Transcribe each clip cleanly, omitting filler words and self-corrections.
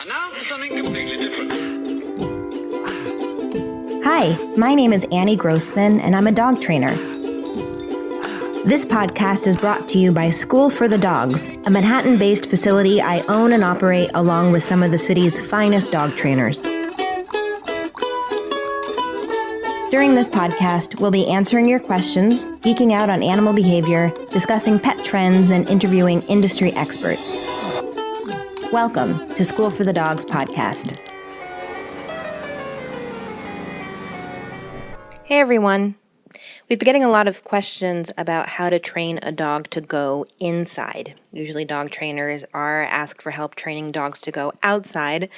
And now for something completely different. Hi, my name is Annie Grossman, and I'm a dog trainer. This podcast is brought to you by School for the Dogs, a Manhattan-based facility I own and operate along with some of the city's finest dog trainers. During this podcast, we'll be answering your questions, geeking out on animal behavior, discussing pet trends, and interviewing industry experts. Welcome to School for the Dogs podcast. Hey everyone. We've been getting a lot of questions about how to train a dog to go inside. Usually dog trainers are asked for help training dogs to go outside,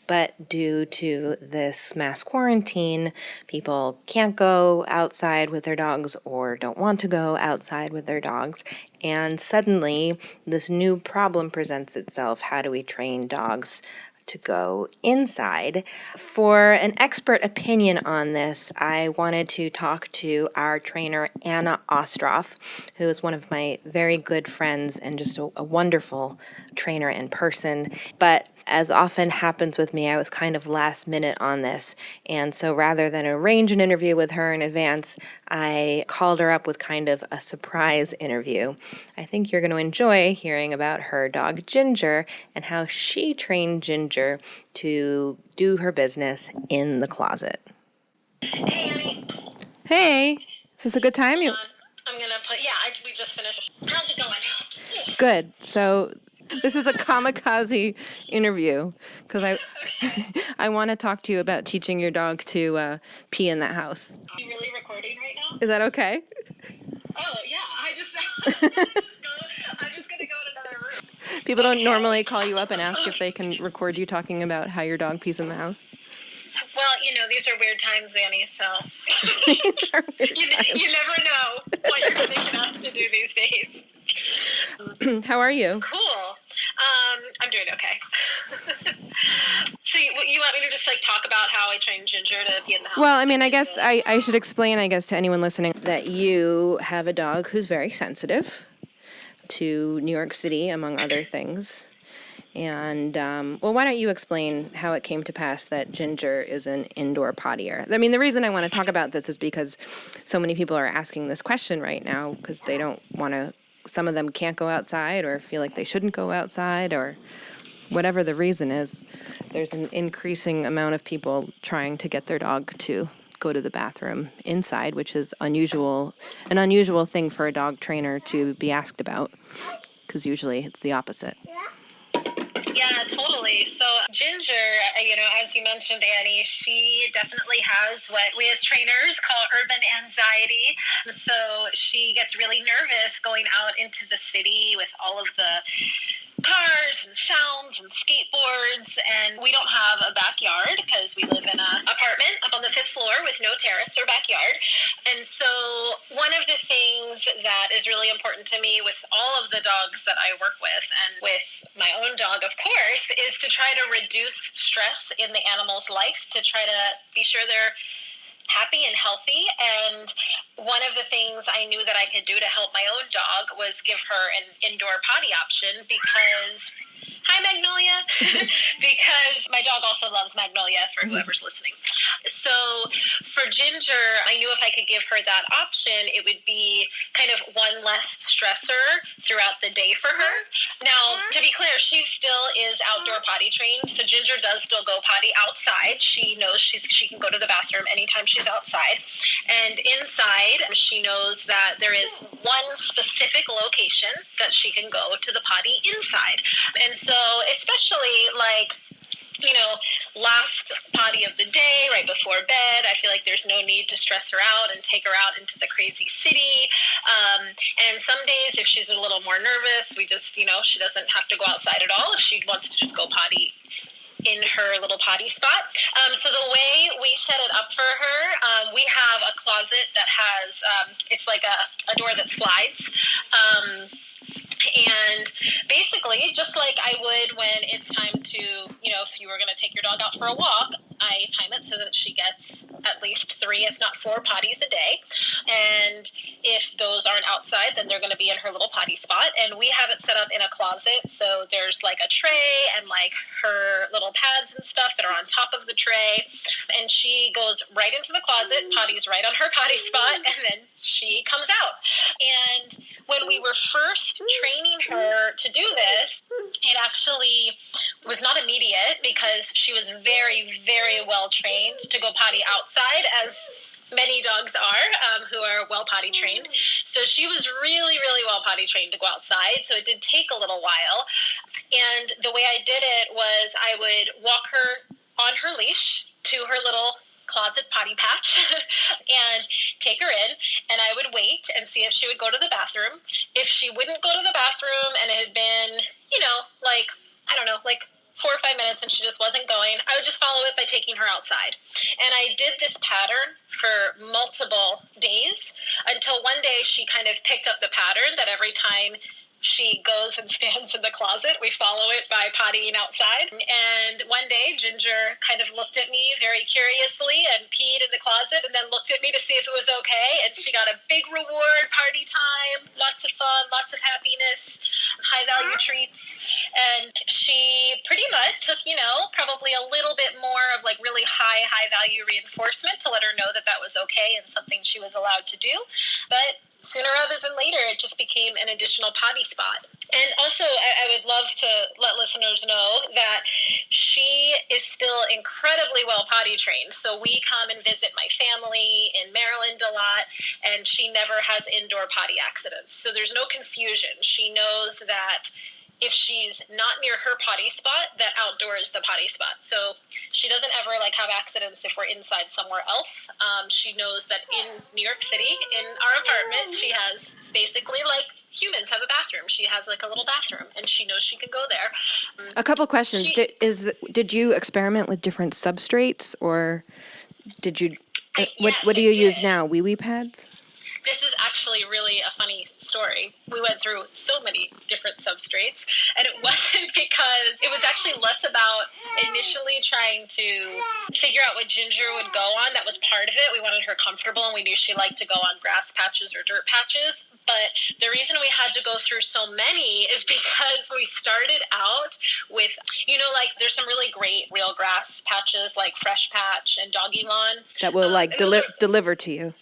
but due to this mass quarantine, people can't go outside with their dogs or don't want to go outside with their dogs. And suddenly, this new problem presents itself. How do we train dogs to go inside? For an expert opinion on this, I wanted to talk to our trainer, Anna Ostroff, who is one of my very good friends and just a wonderful trainer in person. But as often happens with me, I was kind of last minute on this. And so rather than arrange an interview with her in advance, I called her up with kind of a surprise interview. I think you're going to enjoy hearing about her dog Ginger and how she trained Ginger to do her business in the closet. Hey, Annie. Hey, is this a good time? I'm going to put, we just finished. How's it going? Good. So this is a kamikaze interview because I want to talk to you about teaching your dog to pee in that house. Are you really recording right now? Is that okay? Oh, yeah. I'm just going to go in another room. People don't normally call you up and ask if they can record you talking about how your dog pees in the house. Well, these are weird times, Annie, so These are weird you never know what you're going to get asked to do these days. How are you? Cool. I'm doing okay. So you want me to just talk about how I trained Ginger to be in the house? Well, I mean, I guess I should explain, to anyone listening that you have a dog who's very sensitive to New York City, among other things. And, why don't you explain how it came to pass that Ginger is an indoor pottier? I mean, the reason I want to talk about this is because so many people are asking this question right now because they don't want to. Some of them can't go outside or feel like they shouldn't go outside or whatever the reason is. There's an increasing amount of people trying to get their dog to go to the bathroom inside, which is an unusual thing for a dog trainer to be asked about because usually it's the opposite. Yeah, totally. So Ginger, as you mentioned, Annie, she definitely has what we as trainers call urban anxiety. So she gets really nervous going out into the city with all of the cars and sounds and skateboards, and we don't have a backyard because we live in an apartment up on the 5th floor with no terrace or backyard. And so one of the things that is really important to me with all of the dogs that I work with, and with my own dog, of course, is to try to reduce stress in the animal's life, to try to be sure they're happy and healthy. And one of the things I knew that I could do to help my own dog was give her an indoor potty option because, hi Magnolia, because my dog also loves Magnolia, for whoever's listening. So for Ginger, I knew if I could give her that option, it would be kind of one less stressor throughout the day for her. Now, to be clear, she still is outdoor potty trained, so Ginger does still go potty outside. She knows she can go to the bathroom anytime she's outside. And inside, she knows that there is one specific location that she can go to the potty inside. And so especially last potty of the day, right before bed, I feel like there's no need to stress her out and take her out into the crazy city. And some days, if she's a little more nervous, we just, she doesn't have to go outside at all if she wants to just go potty in her little potty spot. So the way we set it up for her, we have a closet that has, it's like a door that slides. And basically, just like I would when it's time to, if you were going to take your dog out for a walk, I time it so that she gets at least 3, if not 4 potties a day. And if those aren't outside, then they're going to be in her little potty spot. And we have it set up in a closet. So there's like a tray and like her little pads and stuff that are on top of the tray. And she goes right into the closet, potties right on her potty spot, and then she comes out. And when we were first training her to do this, it actually was not immediate because she was very, very well trained to go potty outside, as many dogs are who are well potty trained. So she was really, really well potty trained to go outside. So it did take a little while. And the way I did it was I would walk her on her leash to her little closet potty patch and take her in, and I would wait and see if she would go to the bathroom. If she wouldn't go to the bathroom and it had been, like, I don't know, like 4 or 5 minutes and she just wasn't going, I would just follow it by taking her outside. And I did this pattern for multiple days until one day she kind of picked up the pattern that every time she goes and stands in the closet, we follow it by pottying outside. And one day, Ginger kind of looked at me very curiously and peed in the closet and then looked at me to see if it was okay. And she got a big reward, party time, lots of fun, lots of happiness, high-value treats. And she pretty much took, probably a little bit more of like really high-value reinforcement to let her know that that was okay and something she was allowed to do. But sooner rather than later, it just became an additional potty spot. And also, I would love to let listeners know that she is still incredibly well potty trained. So we come and visit my family in Maryland a lot, and she never has indoor potty accidents. So there's no confusion. She knows that if she's not near her potty spot, that outdoor is the potty spot. So she doesn't ever have accidents if we're inside somewhere else. She knows that in New York City, in our apartment, she has basically like humans have a bathroom. She has like a little bathroom, and she knows she can go there. A couple questions. Did you experiment with different substrates, or did you? What do you use now? Wee-wee pads? This is actually really a funny story. We went through so many different substrates, and it wasn't because it was actually less about initially trying to figure out what Ginger would go on. That was part of it. We wanted her comfortable, and we knew she liked to go on grass patches or dirt patches. But the reason we had to go through so many is because we started out with, there's some really great real grass patches like Fresh Patch and Doggy Lawn. That will deliver to you.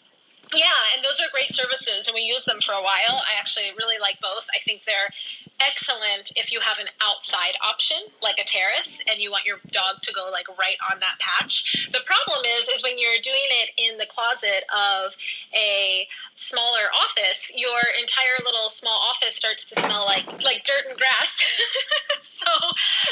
Yeah, and those are great services, and we use them for a while. I actually really like both. I think they're excellent if you have an outside option, like a terrace, and you want your dog to go right on that patch. The problem is when you're doing it in the closet of a smaller office, your entire little small office starts to smell like dirt and grass. So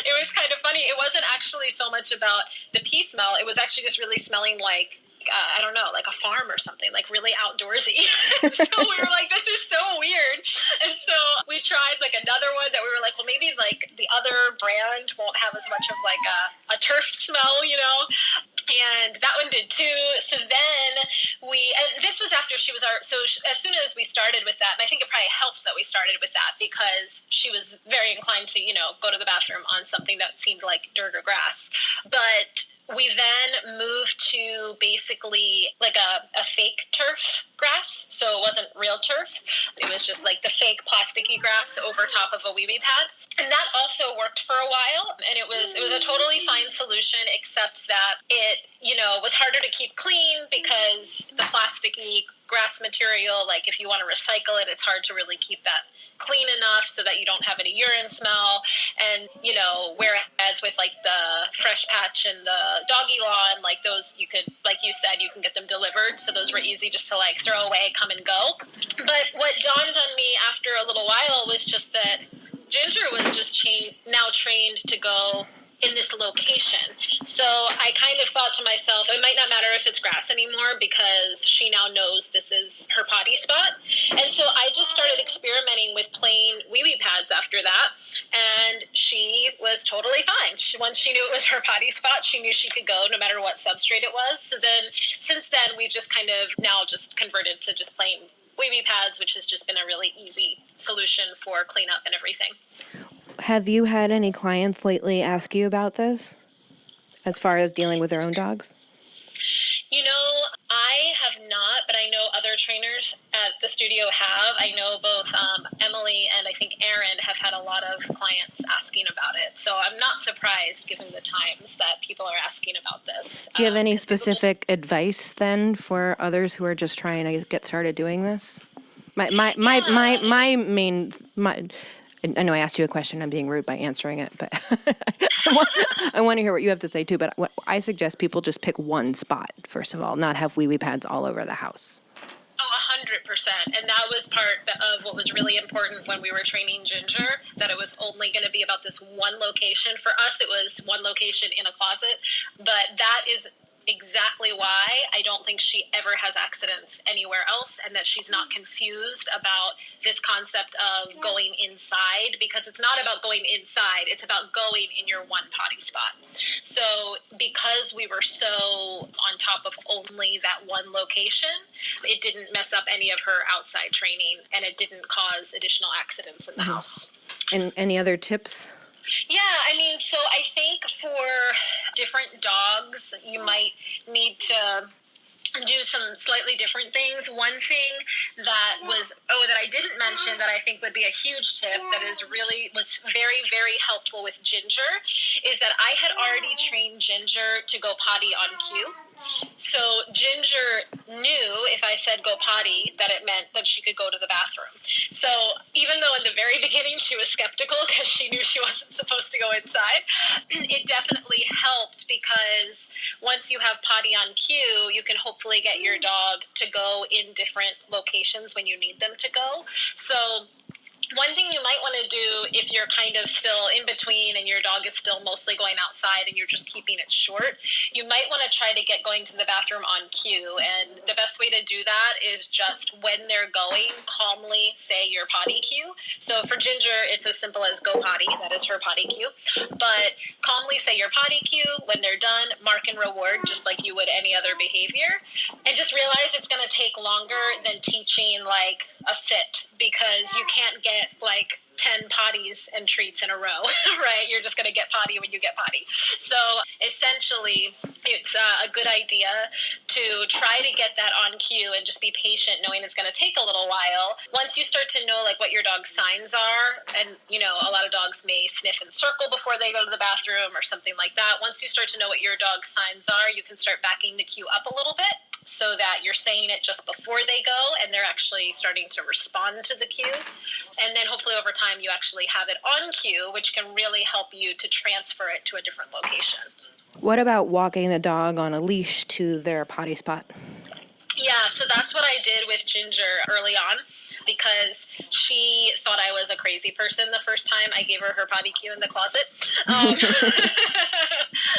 it was kind of funny. It wasn't actually so much about the pee smell. It was actually just really smelling like I don't know, like a farm or something, like really outdoorsy. So we were like, this is so weird. And so we tried another one that we were like, well, maybe the other brand won't have as much of a turf smell, And that one did too. So then and this was after she was as soon as we started with that, and I think it probably helped that we started with that because she was very inclined to, go to the bathroom on something that seemed like dirt or grass. But we then moved to basically a fake turf grass. So it wasn't real turf. It was just the fake plasticky grass over top of a wee-wee pad. And that also worked for a while. And it was a totally fine solution, except that it, was harder to keep clean because the plasticky grass material, if you want to recycle it, it's hard to really keep that clean enough so that you don't have any urine smell. And whereas with the Fresh Patch and the Doggy Lawn, those you could, like you said, you can get them delivered, so those were easy just to throw away, come and go. But what dawned on me after a little while was just that Ginger was just now trained to go in this location. So I kind of thought to myself, it might not matter if it's grass anymore because she now knows this is her potty spot. And so I just started experimenting with plain wee-wee pads after that. And she was totally fine. Once she knew it was her potty spot, she knew she could go no matter what substrate it was. So then, since then, we've just kind of now just converted to just plain wee-wee pads, which has just been a really easy solution for cleanup and everything. Have you had any clients lately ask you about this as far as dealing with their own dogs? You know, I have not, but I know other trainers at the studio have. I know both Emily and I think Aaron have had a lot of clients asking about it. So I'm not surprised given the times that people are asking about this. Do you have any 'Cause people specific advice then for others who are just trying to get started doing this? My I know I asked you a question. I'm being rude by answering it, but I want to hear what you have to say too. But what I suggest people just pick one spot first of all, not have wee wee pads all over the house. Oh, 100%. And that was part of what was really important when we were training Ginger, that it was only going to be about this one location. For us, it was one location in a closet, but that is exactly why I don't think she ever has accidents anywhere else, and that she's not confused about this concept of going inside, because it's not about going inside, it's about going in your one potty spot. So because we were so on top of only that one location, it didn't mess up any of her outside training, and it didn't cause additional accidents in the house. And any other tips? Yeah, I mean, so I think for different dogs, you might need to do some slightly different things. One thing that I didn't mention that I think would be a huge tip that was very, very helpful with Ginger is that I had already trained Ginger to go potty on cue. So Ginger knew if I said go potty that it meant that she could go to the bathroom. So even though in the very beginning she was skeptical because she knew she wasn't supposed to go inside, it definitely helped because once you have potty on cue, you can hopefully get your dog to go in different locations when you need them to go. So one thing you might want to do if you're kind of still in between and your dog is still mostly going outside and you're just keeping it short, you might want to try to get going to the bathroom on cue. And the best way to do that is just when they're going, calmly say your potty cue. So for Ginger, it's as simple as go potty. That is her potty cue. But calmly say your potty cue. When they're done, mark and reward just like you would any other behavior. And just realize it's going to take longer than teaching like a sit, because you can't get like 10 potties and treats in a row, right? You're just going to get potty when you get potty. So essentially, it's a good idea to try to get that on cue and just be patient, knowing it's going to take a little while. Once you start to know like what your dog's signs are, and you know, a lot of dogs may sniff and circle before they go to the bathroom or something like that. Once you start to know what your dog's signs are, you can start backing the cue up a little bit, so that you're saying it just before they go and they're actually starting to respond to the cue. And then hopefully over time you actually have it on cue, which can really help you to transfer it to a different location. What about walking the dog on a leash to their potty spot? Yeah, so that's what I did with Ginger early on, because she thought I was a crazy person the first time I gave her potty cue in the closet.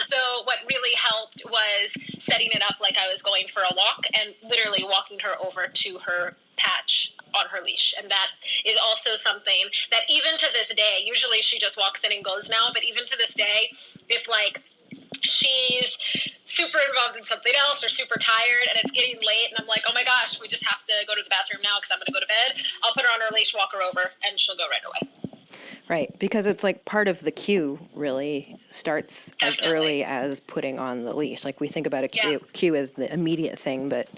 So what really helped was setting it up like I was going for a walk and literally walking her over to her patch on her leash. And that is also something that even to this day, usually she just walks in and goes now, but even to this day, if like she's super involved in something else or super tired and it's getting late and I'm like, oh my gosh, we just have to go to the bathroom now because I'm going to go to bed, I'll put her on her leash, walk her over, and she'll go right away. Right, because it's like part of the cue really starts Definitely. as early as putting on the leash. Like we think about a cue as the immediate thing, but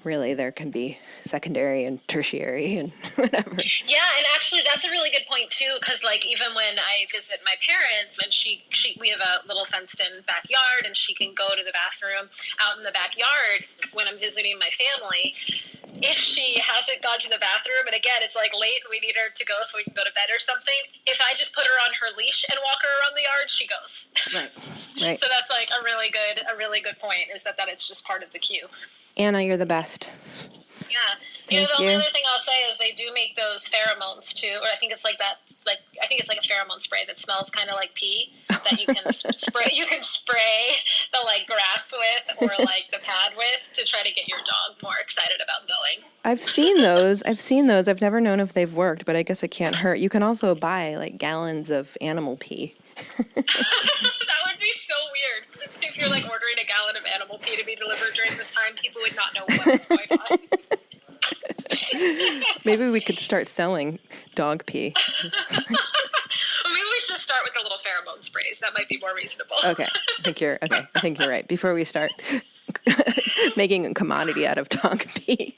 really there can be secondary and tertiary and whatever. Yeah, and actually that's a really good point too, because like even when I visit my parents and we have a little fenced-in backyard and she can go to the bathroom out in the backyard when I'm visiting my family. If she hasn't gone to the bathroom, and again, it's like late and we need her to go so we can go to bed or something, if I just put her on her leash and walk her around the yard, she goes. Right. So that's like a really good point, is that it's just part of the cue. Anna, you're the best. Yeah. Thank the you. only other thing I'll say is they do make those pheromones too, or I think it's like that. Like I think it's like a pheromone spray that smells kind of like pee that you can spray. You can spray the like grass with or like the pad with to try to get your dog more excited about going. I've seen those. I've never known if they've worked, but I guess it can't hurt. You can also buy like gallons of animal pee. That would be so weird. If you're like ordering a gallon of animal pee to be delivered during this time, people would not know what's going on. Maybe we could start selling dog pee. Well, maybe we should start with the little pheromone sprays. That might be more reasonable. Okay. I think you're right. Before we start. making a commodity out of dog pee.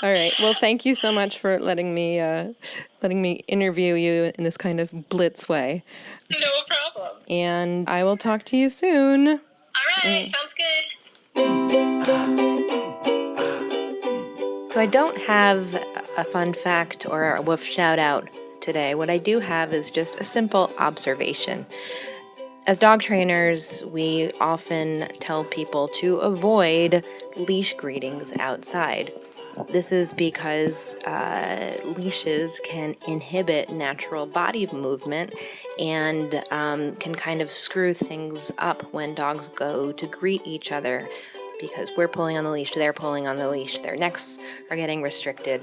All right. Well, thank you so much for letting me interview you in this kind of blitz way. No problem. And I will talk to you soon. All right, sounds good. So I don't have a fun fact or a woof shout out today. What I do have is just a simple observation. As dog trainers, we often tell people to avoid leash greetings outside. This is because leashes can inhibit natural body movement and can kind of screw things up when dogs go to greet each other, because we're pulling on the leash, they're pulling on the leash, their necks are getting restricted,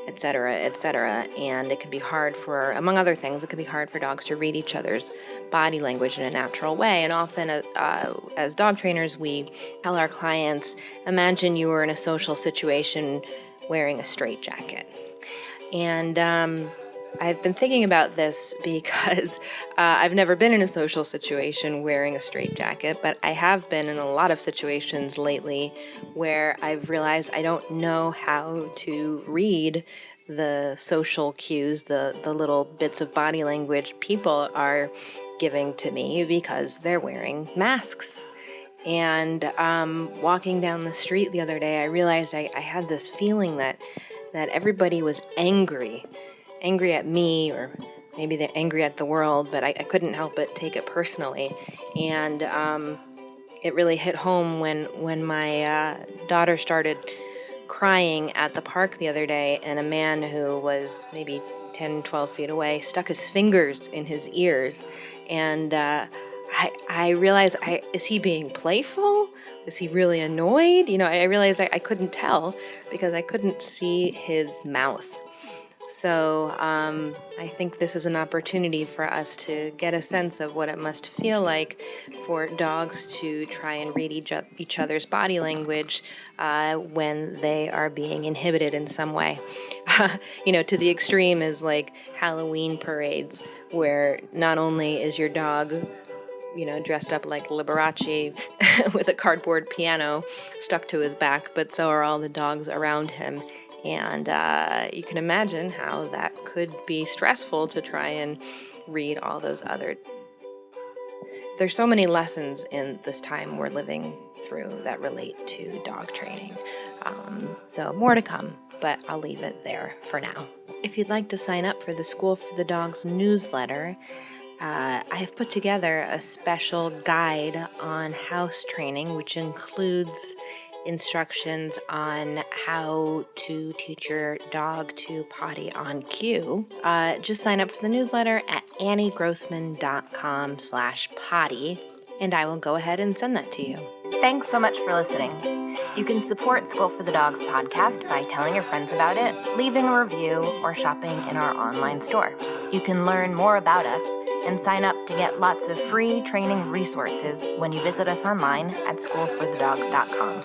etc., etc. And it can be hard for, among other things, it can be hard for dogs to read each other's body language in a natural way. And often, as dog trainers, we tell our clients, imagine you were in a social situation wearing a straitjacket. And I've been thinking about this because I've never been in a social situation wearing a straitjacket, but I have been in a lot of situations lately where I've realized I don't know how to read the social cues, the little bits of body language people are giving to me because they're wearing masks. And walking down the street the other day, I realized I had this feeling that everybody was angry at me, or maybe they're angry at the world, but I couldn't help but take it personally. And it really hit home when my daughter started crying at the park the other day, and a man who was maybe 10, 12 feet away stuck his fingers in his ears. And I realized, is he being playful? Is he really annoyed? I realized I couldn't tell because I couldn't see his mouth. So I think this is an opportunity for us to get a sense of what it must feel like for dogs to try and read each other's body language when they are being inhibited in some way. To the extreme is like Halloween parades, where not only is your dog dressed up like Liberace with a cardboard piano stuck to his back, but so are all the dogs around him. And you can imagine how that could be stressful to try and read all those other. There's so many lessons in this time we're living through that relate to dog training. So more to come, but I'll leave it there for now. If you'd like to sign up for the School for the Dogs newsletter, I have put together a special guide on house training, which includes instructions on how to teach your dog to potty on cue. Just sign up for the newsletter at anniegrossman.com/potty, and I will go ahead and send that to you. Thanks so much for listening. You can support School for the Dogs podcast by telling your friends about it, leaving a review, or shopping in our online store. You can learn more about us and sign up to get lots of free training resources when you visit us online at schoolforthedogs.com.